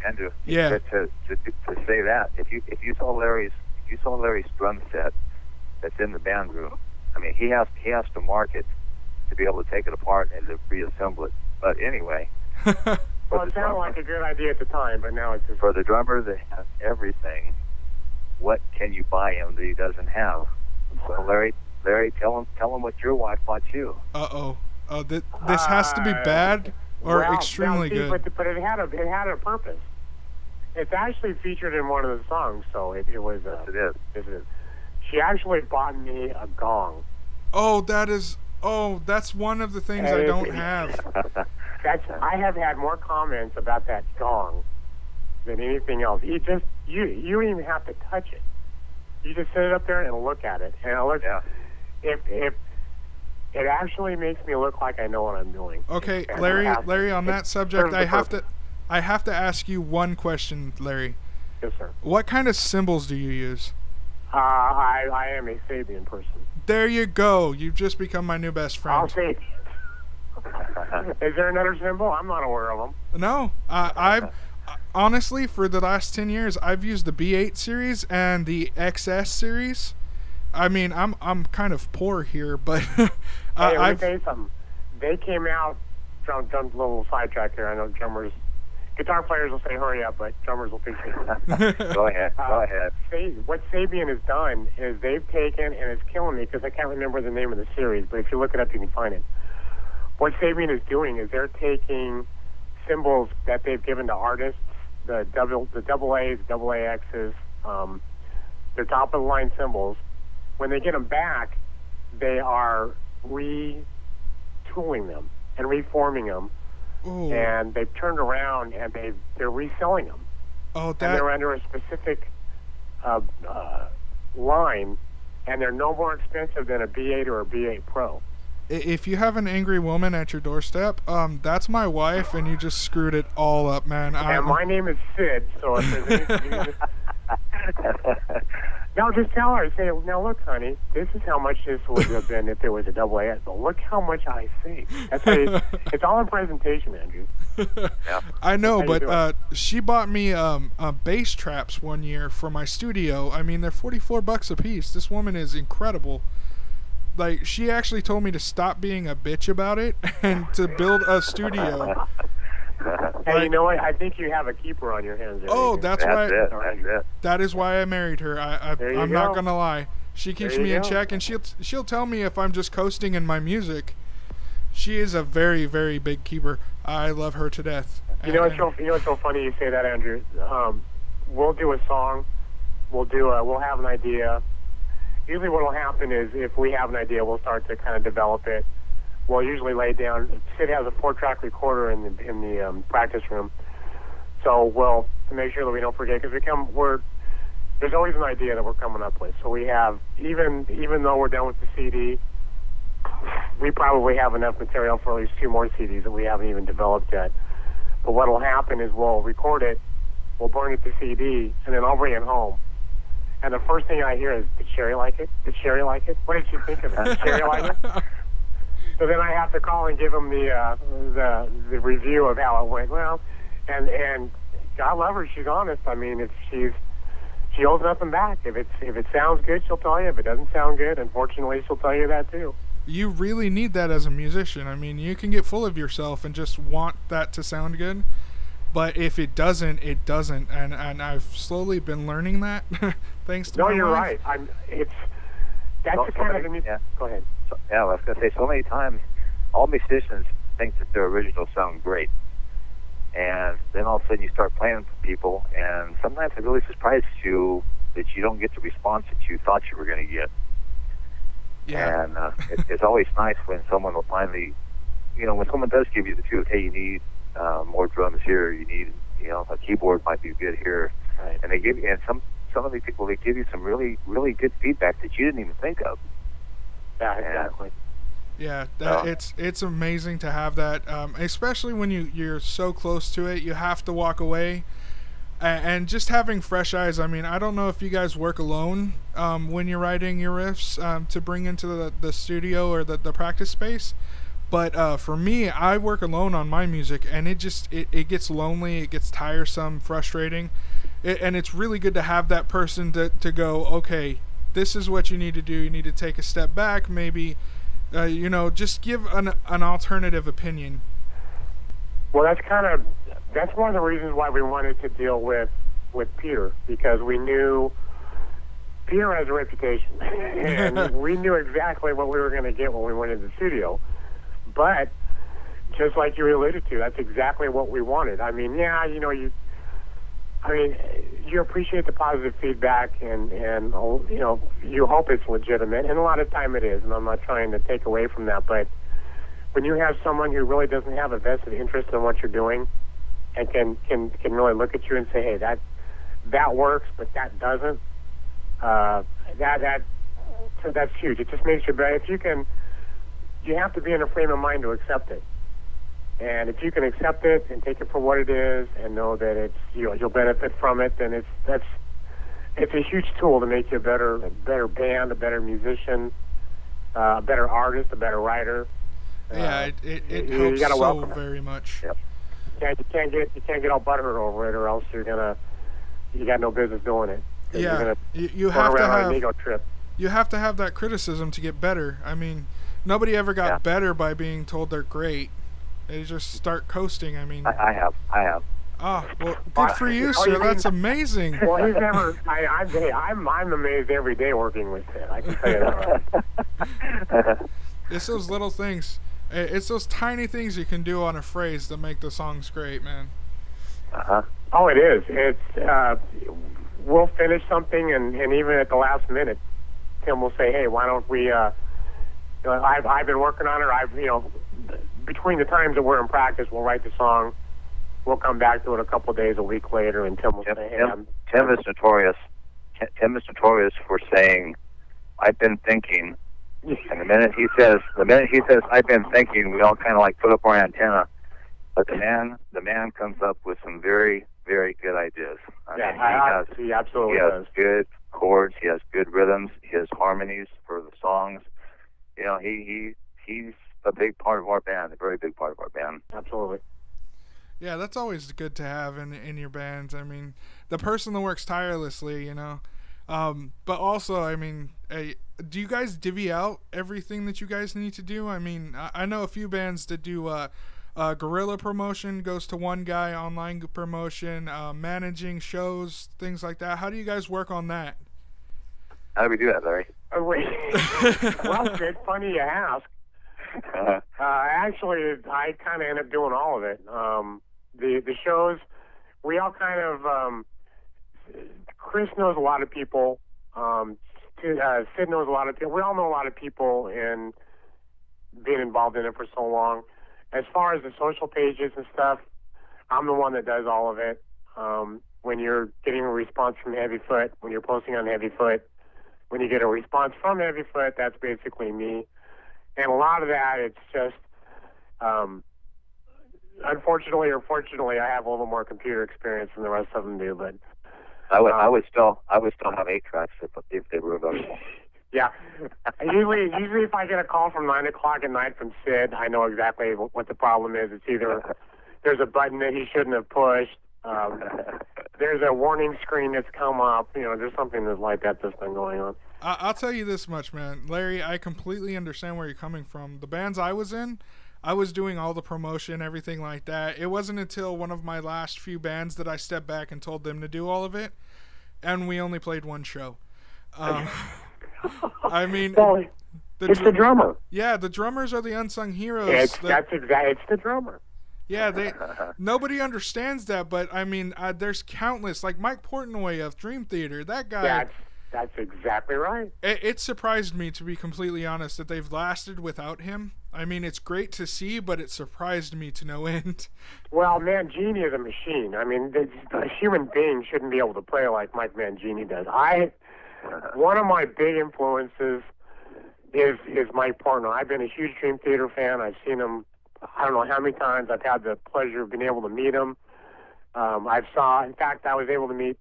Andrew. Yeah. To say that, if you saw Larry's drum set that's in the band room, he has to mark it to be able to take it apart and to reassemble it. But anyway. Well, it sounded like a good idea at the time, but now it's just... For the drummer that has everything, what can you buy him that he doesn't have? So Larry, tell him what your wife bought you. Uh-oh. This has to be bad or extremely good. But it had a purpose. It's actually featured in one of the songs, so it was... Yes, it is. She actually bought me a gong. Oh, that's one of the things I don't have. I have had more comments about that gong than anything else. You don't even have to touch it. You just sit up there and look at it, and it looks. Yeah. If it actually makes me look like I know what I'm doing. Okay, And Larry, on that subject, serves I the have to ask you one question, Larry. Yes, sir. What kind of cymbals do you use? I am a Sabian person. There you go. You've just become my new best I'll friend. say. Is there another symbol? I'm not aware of them. No, I've honestly, for the last 10 years, I've used the B8 series and the XS series. I mean, I'm kind of poor here, but Hey, let me I've tell you something. They came out. Jump a little sidetrack here. I know drummers, guitar players will say hurry up, but drummers will fix it. Go ahead. Go ahead. What Sabian has done is they've taken, and it's killing me because I can't remember the name of the series, but if you look it up, you can find it. What Sabian is doing is they're taking symbols that they've given to artists, the double A's, double AXs, their top of the line symbols. When they get them back, they are retooling them and reforming them, Ooh. and they've turned around and they're reselling them. Oh, And they're under a specific line, and they're no more expensive than a B8 or a B8 Pro. If you have an angry woman at your doorstep, that's my wife, and you just screwed it all up, man. And my name is Sid, so if there's anything, no, just tell her. Say, now look, honey, this is how much this would have been if there was a double A. But look how much I saved. That's how it's all in presentation, Andrew. Yeah. I know, How you but she bought me bass traps one year for my studio. I mean, they're $44 a piece. This woman is incredible. Like, she actually told me to stop being a bitch about it and to build a studio. Hey, you know what? I think you have a keeper on your hands there. Oh, That's it. that is why I married her. I'm not go. gonna lie. She keeps There me you in go. check, and she'll tell me if I'm just coasting in my music. She is a very, very big keeper. I love her to death. You know what's so funny you say that, Andrew? We'll do a song. We'll have an idea. Usually what will happen is if we have an idea, we'll start to kind of develop it. We'll usually lay down. Sid has a 4-track recorder in the practice room, so we'll to make sure that we don't forget because there's always an idea that we're coming up with. So we have even though we're done with the CD, we probably have enough material for at least 2 more CDs that we haven't even developed yet. But what will happen is we'll record it, we'll burn it to CD, and then I'll bring it home. And the first thing I hear is, did Sherry like it? Did Sherry like it? What did she think of it? Did Sherry like it? So then I have to call and give them the review of how it went. Well, and God love her, she's honest. I mean, if she holds nothing back. If it sounds good, she'll tell you. If it doesn't sound good, unfortunately, she'll tell you that too. You really need that as a musician. I mean, you can get full of yourself and just want that to sound good. But if it doesn't, it doesn't, and I've slowly been learning that, thanks to my you're wife. right. That's the kind of yeah. Go ahead. So, yeah, I was going to say, so many times, all musicians think that their originals sound great, and then all of a sudden you start playing for people, and sometimes it really surprises you that you don't get the response that you thought you were going to get. Yeah. And it's always nice when someone will finally, when someone does give you the truth, hey, you need more drums here, you need, a keyboard might be good here, Right. and they give you, and some of these people, they give you some really, really good feedback that you didn't even think of. Yeah, exactly. Yeah, it's amazing to have that, especially when you're so close to it. You have to walk away, and just having fresh eyes. I mean, I don't know if you guys work alone when you're writing your riffs to bring into the studio or the practice space. But for me, I work alone on my music, and it gets lonely, it gets tiresome, frustrating, and it's really good to have that person to go, okay, this is what you need to do. You need to take a step back, maybe, just give an alternative opinion. Well, that's one of the reasons why we wanted to deal with Peter, because we knew Peter has a reputation, and we knew exactly what we were going to get when we went into the studio. But just like you alluded to, that's exactly what we wanted. I mean, yeah, you appreciate the positive feedback, and you hope it's legitimate, and a lot of time it is, and I'm not trying to take away from that. But when you have someone who really doesn't have a vested interest in what you're doing, and can really look at you and say, hey, that works, but that doesn't, that's huge. It just makes you better. If you can, you have to be in a frame of mind to accept it. And if you can accept it and take it for what it is, and know that it's you'll benefit from it, then it's a huge tool to make you a better band, a better musician, a better artist, a better writer. Yeah, it helps so very much. Yep. You can't get all butthurt over it, or else you got no business doing it. Yeah, you have to have an ego trip. You have to have that criticism to get better. I mean, nobody ever got better by being told they're great. They just start coasting. I mean, I have. Oh, well, good for you, sir. That's amazing. Well, he's never. I'm amazed every day working with it. I can tell you that. It's those little things. It's those tiny things you can do on a phrase that make the songs great, man. Oh, it is. It's. We'll finish something, and even at the last minute, Tim will say, "Hey, why don't we?" I've been working on it. Between the times that we're in practice, we'll write the song. We'll come back to it a couple of days, a week later, and Tim will say, "Hey, Tim is notorious. Tim is notorious for saying, 'I've been thinking,' and the minute he says, "I've been thinking," we all kind of like put up our antenna. But the man comes up with some very, very good ideas. He absolutely has does. Good chords. He has good rhythms. He has harmonies for the songs. He's a big part of our band, a very big part of our band. Absolutely. Yeah, that's always good to have in your bands. I mean, the person that works tirelessly, but also, I mean, do you guys divvy out everything that you guys need to do? I mean, I know a few bands that do guerrilla promotion goes to one guy, online promotion, managing shows, things like that. How do you guys work on that? How do we do that, Larry? Well, it's funny you ask. Actually, I kind of end up doing all of it. The shows, we all kind of, Chris knows a lot of people, Sid knows a lot of people. We all know a lot of people in being involved in it for so long. As far as the social pages and stuff, I'm the one that does all of it. When you're getting a response from HeavyFoot, when you're posting on HeavyFoot, when you get a response from HeavyFoot, that's basically me. And a lot of that, it's just, unfortunately or fortunately, I have a little more computer experience than the rest of them do. But I would still have 8 tracks if they were available. Yeah. Usually, if I get a call from 9 o'clock at night from Sid, I know exactly what the problem is. It's either there's a button that he shouldn't have pushed. There's a warning screen that's come up. There's something that's like that's been going on. I'll tell you this much, man. Larry, I completely understand where you're coming from. The bands I was in, I was doing all the promotion, everything like that. It wasn't until one of my last few bands that I stepped back and told them to do all of it, and we only played one show. I mean, it's the drummer. Yeah, the drummers are the unsung heroes. It's the drummer. Yeah, nobody understands that, but I mean, there's countless, like Mike Portnoy of Dream Theater. That guy. That's exactly right. It surprised me, to be completely honest, that they've lasted without him. I mean, it's great to see, but it surprised me to no end. Well, Mangini is a machine. I mean, a human being shouldn't be able to play like Mike Mangini does. One of my big influences is Mike Portnoy. I've been a huge Dream Theater fan. I've seen him, I don't know how many times. I've had the pleasure of being able to meet him. In fact, I was able to meet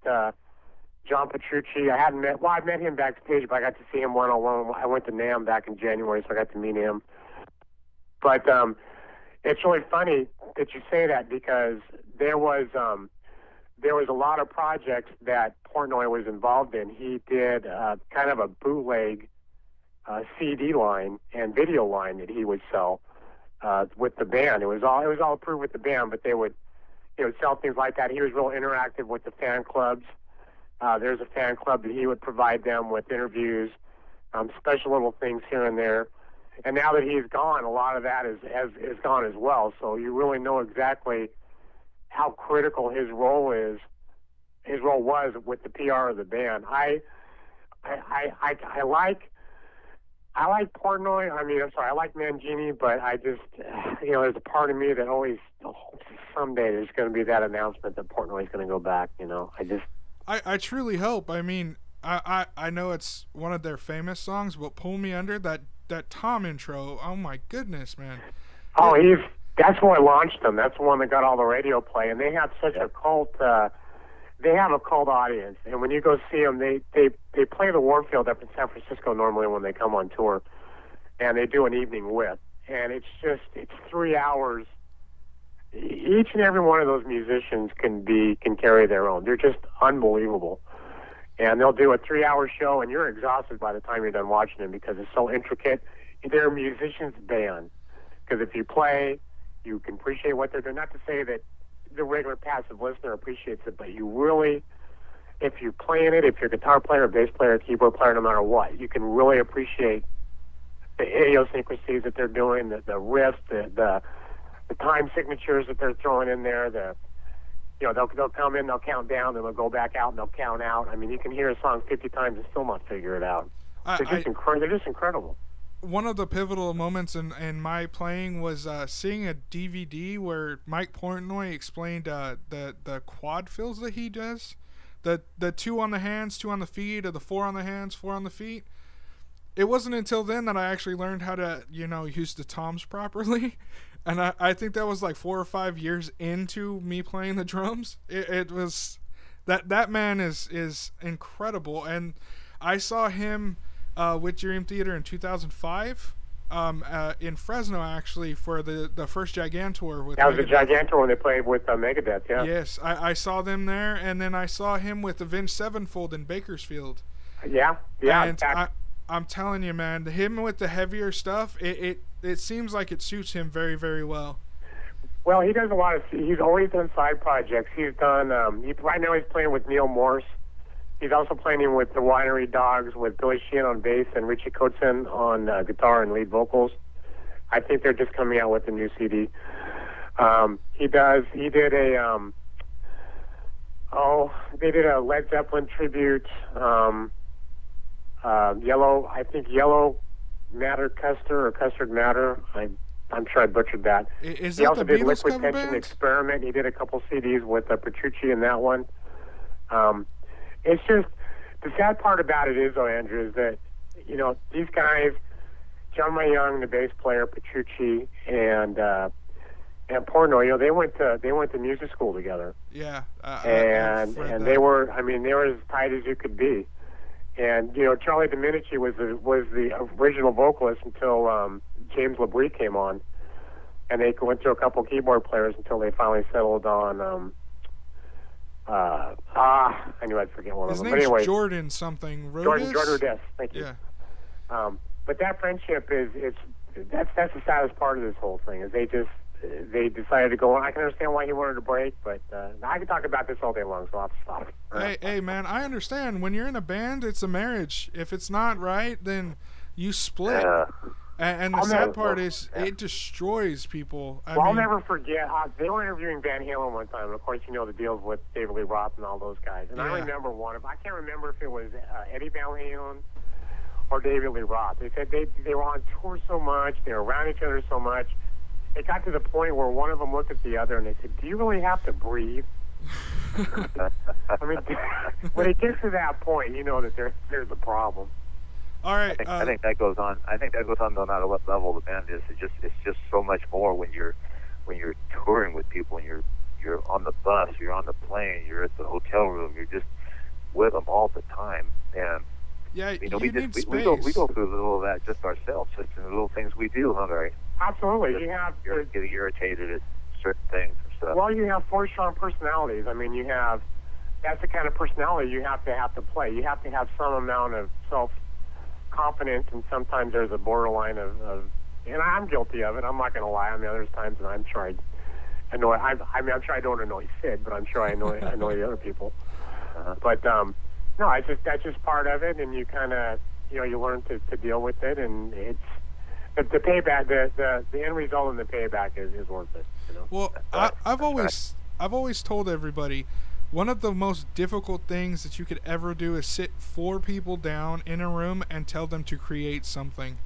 John Petrucci. I've met him backstage, but I got to see him one-on-one. I went to NAMM back in January, so I got to meet him. But it's really funny that you say that, because there was a lot of projects that Portnoy was involved in. He did kind of a bootleg CD line and video line that he would sell with the band. It was all approved with the band, but they would sell things like that. He was real interactive with the fan clubs. There's a fan club that he would provide them with interviews, special little things here and there. And now that he's gone, a lot of that is gone as well. So you really know exactly how critical his role was with the PR of the band. I like Portnoy. I like Mangini, but I just, there's a part of me that always hopes someday there's going to be that announcement that Portnoy's going to go back. I truly hope. I mean, I know it's one of their famous songs, but Pull Me Under, that Tom intro, oh my goodness, man. Oh, that's what launched them. That's the one that got all the radio play, and they have such a cult. They have a cult audience, and when you go see them, they play the Warfield up in San Francisco normally when they come on tour, and they do an evening with, and it's 3 hours. Each and every one of those musicians can carry their own. They're just unbelievable. And they'll do a 3-hour show, and you're exhausted by the time you're done watching them because it's so intricate. They're a musician's band. Because if you play, you can appreciate what they're doing. Not to say that the regular passive listener appreciates it, but you really, if you're playing it, if you're a guitar player, bass player, keyboard player, no matter what, you can really appreciate the idiosyncrasies that they're doing, the riffs, the time signatures that they're throwing in there, they'll come in, they'll count down, then they'll go back out and they'll count out. I mean, you can hear a song 50 times and still not figure it out. They're just incredible. One of the pivotal moments in my playing was seeing a DVD where Mike Portnoy explained the quad fills that he does, the 2 on the hands, 2 on the feet, or the 4 on the hands, 4 on the feet. It wasn't until then that I actually learned how to use the toms properly. And I think that was like 4 or 5 years into me playing the drums. It was that man is incredible, and I saw him with Dream Theater in 2005 in Fresno actually for the first Gigantour with. That was the Gigantour when they played with Megadeth. Yeah. Yes, I saw them there, and then I saw him with Avenged Sevenfold in Bakersfield. Yeah. And I'm telling you, man, him with the heavier stuff, it seems like it suits him very, very well. Well, he does a lot of. He's always done side projects. He's done. Right now, he's playing with Neil Morse. He's also playing with the Winery Dogs with Billy Sheehan on bass and Richie Kotzen on guitar and lead vocals. I think they're just coming out with a new CD. He did a. They did a Led Zeppelin tribute. Yellow Matter Custer or Custard Matter. I'm sure I butchered that. He also did Liquid Tension Experiment. He did a couple CDs with Petrucci in that one. It's just, the sad part about it is, though, Andrew, is that, these guys, John Mayung, the bass player, Petrucci, and Portnoy, they went to music school together. Yeah. And they were as tight as you could be. And Charlie Dominici was the original vocalist until James LeBrie came on, and they went through a couple keyboard players until they finally settled on. I knew I'd forget one of them. His name's but anyway, Jordan something. Jordan Rudess. Thank you. Yeah. But that friendship that's the saddest part of this whole thing is they decided to go on. I can understand why he wanted to break, but I could talk about this all day long, so I'll stop. Hey, man, I understand. When you're in a band, it's a marriage. If it's not right, then you split. And the sad part is it destroys people. I'll never forget. They were interviewing Van Halen one time, and of course, the deals with David Lee Roth and all those guys. And I remember I can't remember if it was Eddie Van Halen or David Lee Roth. They said they were on tour so much, they were around each other so much. It got to the point where one of them looked at the other and they said, "Do you really have to breathe?" I mean, when it gets to that point, you know that there's a problem. All right. I think that goes on. I think that goes on no matter what level the band is. It's just so much more when you're touring with people and you're on the bus, you're on the plane, you're at the hotel room, you're just with them all the time. And we go through a little of that just ourselves, just in the little things we do, huh, Barry? Absolutely. You're getting irritated at certain things and stuff. Well, you have 4 strong personalities. I mean, that's the kind of personality you have to play. You have to have some amount of self-confidence, and sometimes there's a borderline of and I'm guilty of it. I'm not going to lie. I mean, there's times that I'm sure I'm sure I don't annoy Sid, but I'm sure I annoy the other people. But no, that's just part of it, and you kind of you learn to deal with it, and it's the payback. The end result and the payback is worth it. Well, I've always told everybody, one of the most difficult things that you could ever do is sit 4 people down in a room and tell them to create something.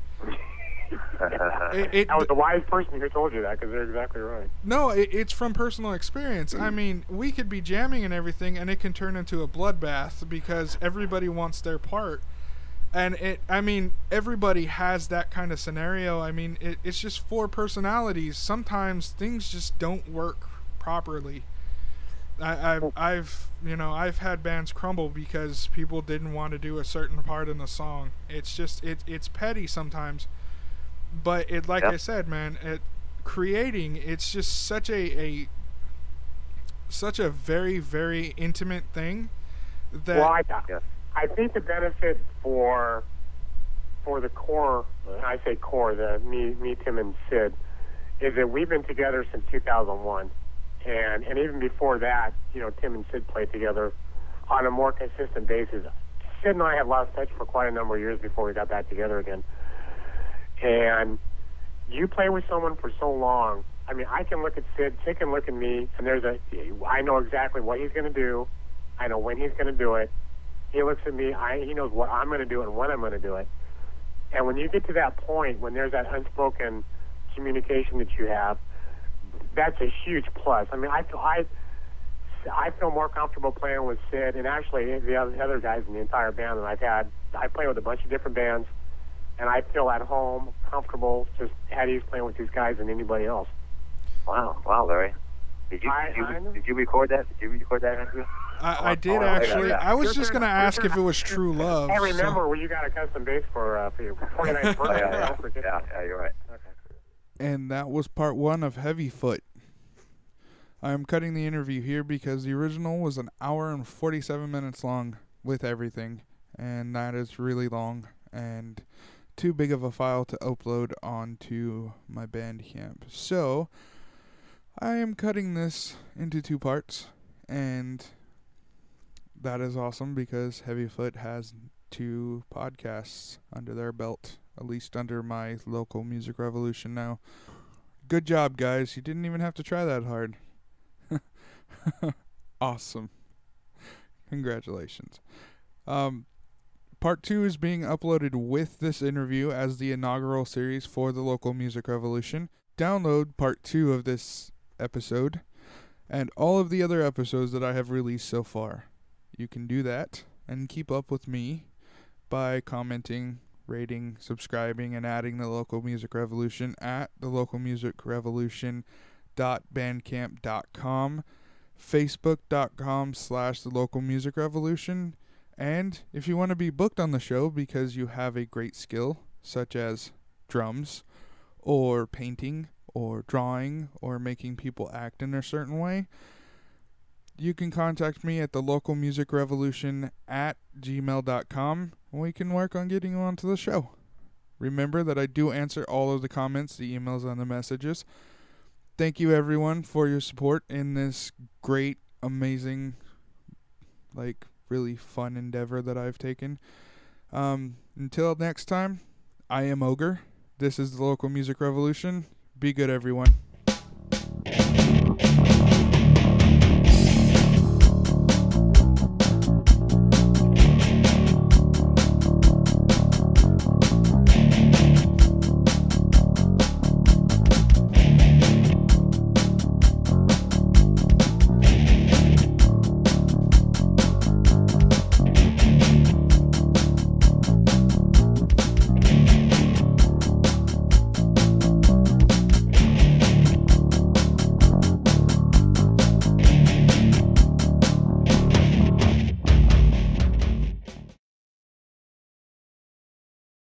I was the wise person who told you that, because they're exactly right. No, it's from personal experience. I mean, we could be jamming and everything, and it can turn into a bloodbath because everybody wants their part. And everybody has that kind of scenario. I mean, it's just four personalities. Sometimes things just don't work properly. I've had bands crumble because people didn't want to do a certain part in the song. It's just it's petty sometimes. But I said, man, creating, it's just such a very, very intimate thing that. Well, I think the benefit for the core, I say core, me, Tim, and Sid, is that we've been together since 2001, and even before that, Tim and Sid played together on a more consistent basis. Sid and I have lost touch for quite a number of years before we got back together again. And you play with someone for so long. I mean, I can look at Sid can look at me, and I know exactly what he's going to do. I know when he's going to do it. He looks at me, he knows what I'm going to do and when I'm going to do it. And when you get to that point, when there's that unspoken communication that you have, that's a huge plus. I mean, I feel more comfortable playing with Sid and actually the other guys in the entire band than I've had. I play with a bunch of different bands, and I feel at home, comfortable, just at ease playing with these guys than anybody else. Wow, Larry. Did you record that? Did you record that interview? I did actually. I was just going to ask if it was True Love. I remember when you got a custom bass for your 49th birthday. Yeah, you're right. Okay. And that was part 1 of HeavyFoot. I am cutting the interview here because the original was an hour and 47 minutes long with everything, and that is really long and too big of a file to upload onto my Bandcamp. So I am cutting this into 2 parts, and that is awesome because HeavyFoot has 2 podcasts under their belt, at least under my local music revolution now. Good job, guys. You didn't even have to try that hard. Awesome. Congratulations. Part 2 is being uploaded with this interview as the inaugural series for the local music revolution. Download part 2 of this episode and all of the other episodes that I have released so far. You can do that and keep up with me by commenting, rating, subscribing, and adding the Local Music Revolution at thelocalmusicrevolution.bandcamp.com, facebook.com/thelocalmusicrevolution, and if you want to be booked on the show because you have a great skill, such as drums, or painting, or drawing, or making people act in a certain way, you can contact me at thelocalmusicrevolution@gmail.com, and we can work on getting you onto the show. Remember that I do answer all of the comments, the emails, and the messages. Thank you, everyone, for your support in this great, amazing, really fun endeavor that I've taken. Until next time, I am Ogre. This is the Local Music Revolution. Be good, everyone.